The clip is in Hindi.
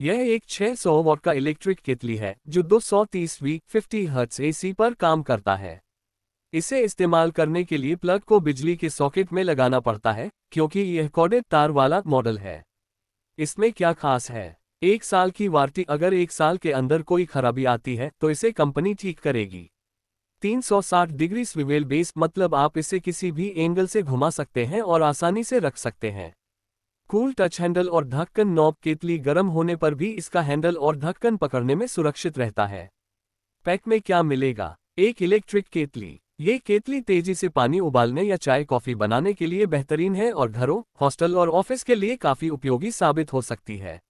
यह एक 600 वॉट का इलेक्ट्रिक केतली है जो 230 वी 50 हर्ट्ज एसी पर काम करता है। इसे इस्तेमाल करने के लिए प्लग को बिजली के सॉकेट में लगाना पड़ता है क्योंकि यह कॉर्डेड तार वाला मॉडल है। इसमें क्या खास है? 1 साल की वारंटी। अगर 1 साल के अंदर कोई खराबी आती है तो इसे कंपनी ठीक करेगी। 360 डिग्री स्विवेल बेस, मतलब आप इसे किसी भी एंगल से घुमा सकते हैं और आसानी से रख सकते हैं। कूल टच हैंडल और ढक्कन नॉब। केतली गर्म होने पर भी इसका हैंडल और ढक्कन पकड़ने में सुरक्षित रहता है। पैक में क्या मिलेगा? एक इलेक्ट्रिक केतली। ये केतली तेजी से पानी उबालने या चाय कॉफी बनाने के लिए बेहतरीन है और घरों, हॉस्टल और ऑफिस के लिए काफी उपयोगी साबित हो सकती है।